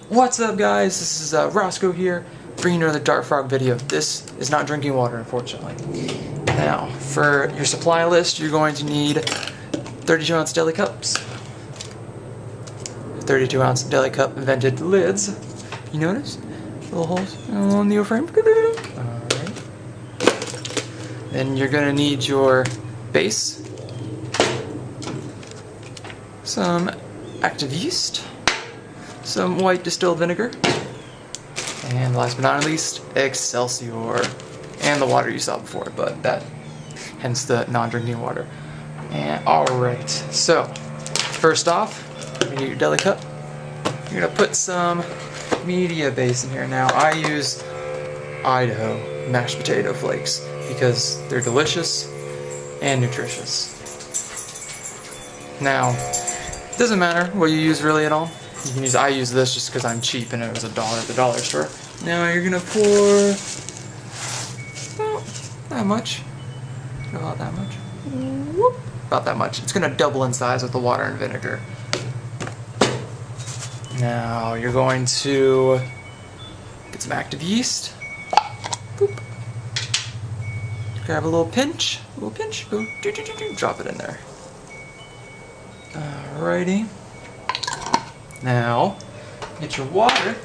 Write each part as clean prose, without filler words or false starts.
What's up, guys? This is Roscoe here, bringing you another Dart Frog video. This is not drinking water, unfortunately. Now, for your supply list, you're going to need 32-ounce deli cups, 32-ounce deli cup vented lids. You notice? Little holes, a little neoprene. Alright. Then you're going to need your base, some active yeast, some white distilled vinegar, and last but not least, Excelsior, and the water you saw before, but that, hence the non-drinking water. And alright, so, first off, you need your deli cup. You're gonna put some media base in here. Now, I use Idaho mashed potato flakes because they're delicious and nutritious. Now, it doesn't matter what you use really at all. You can use, I use this just because I'm cheap and it was $1 at the dollar store. Now you're gonna pour about that much. About that much. Whoop. About that much. It's gonna double in size with the water and vinegar. Now you're going to get some active yeast. Boop. Grab a little pinch. Go drop it in there. Alrighty. Now, get your water.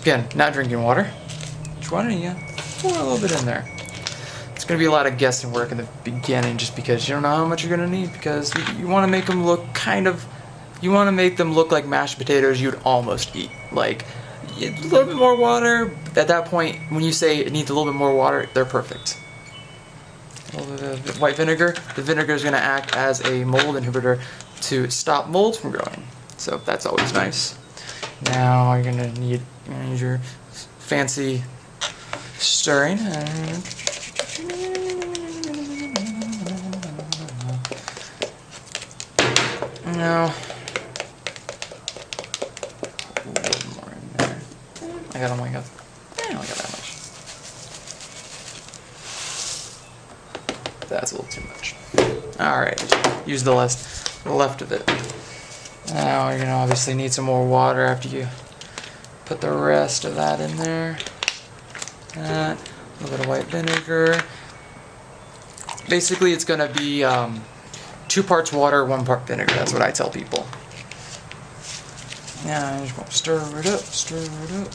Again, not drinking water. Get your water and you pour a little bit in there. It's going to be a lot of guessing work in the beginning just because you don't know how much you're going to need, because you want to make them look you want to make them look like mashed potatoes you'd almost eat. Like, a little bit more water. At that point, when you say it needs a little bit more water, they're perfect. A little bit of white vinegar. The vinegar is going to act as a mold inhibitor to stop mold from growing. So that's always nice. Now you're going to need your fancy stirring. Now, a little more in there. I only got that much. That's a little too much. Alright, use the left of it. Now you're going to obviously need some more water after you put the rest of that in there. A little bit of white vinegar. Basically it's going to be 2 parts water, 1 part vinegar. That's what I tell people. Now I just want to stir it up, stir it up.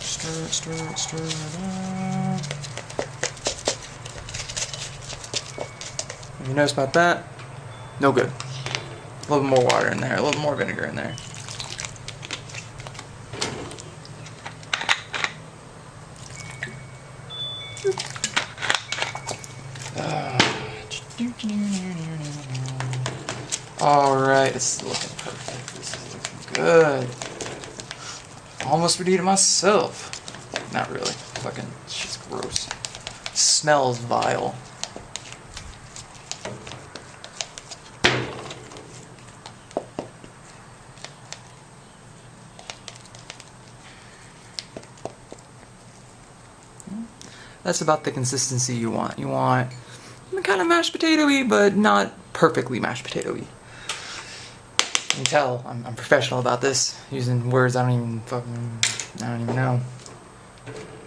You notice about that? No good. A little more water in there, a little more vinegar in there. Alright, it's looking perfect. This is looking good. Almost would eat it myself. Not really. Fucking shit's gross. It smells vile. That's about the consistency you want. You want kind of mashed potato-y, but not perfectly mashed potato-y. You can tell I'm professional about this, using words I don't even know.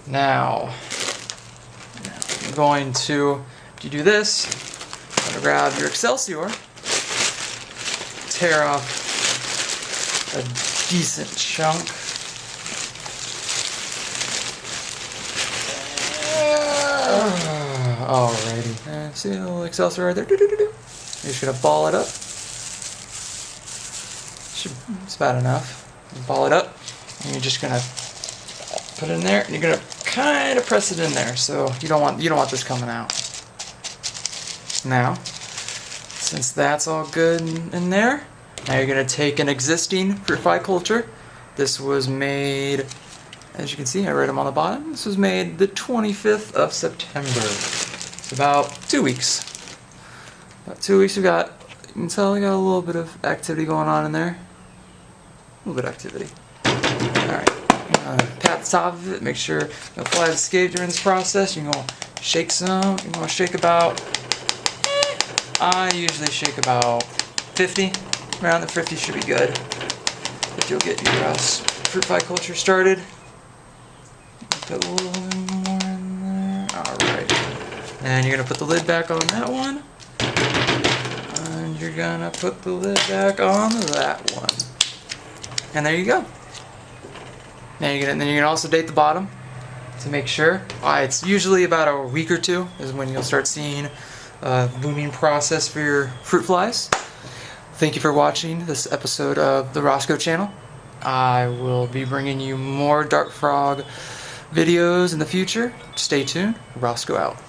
Now I'm going to, if you do this, I'm going to grab your Excelsior, tear off a decent chunk. Alrighty. See a little Excelsior right there? You're just going to ball it up. It's about enough. Ball it up. And you're just going to put it in there. And you're going to kind of press it in there. So you don't want this coming out. Now, since that's all good in there, now you're going to take an existing fruit fly culture. This was made, as you can see, I wrote them on the bottom. This was made the 25th of September. It's about 2 weeks. About 2 weeks. You can tell we got a little bit of activity going on in there. A little bit of activity. Alright. Pat the top of it, make sure no flies escape during this process. You can go shake some. You want to shake about, I usually shake about 50. Around the 50 should be good. first you'll get your fruit fly culture started. Put a little more in there. Alright. And you're going to put the lid back on that one. And you're going to put the lid back on that one. And there you go. Now then you're going to also date the bottom to make sure. It's usually about a week or two is when you'll start seeing a blooming process for your fruit flies. Thank you for watching this episode of the Roscoe channel. I will be bringing you more Dart Frog videos in the future. Stay tuned. Roscoe out.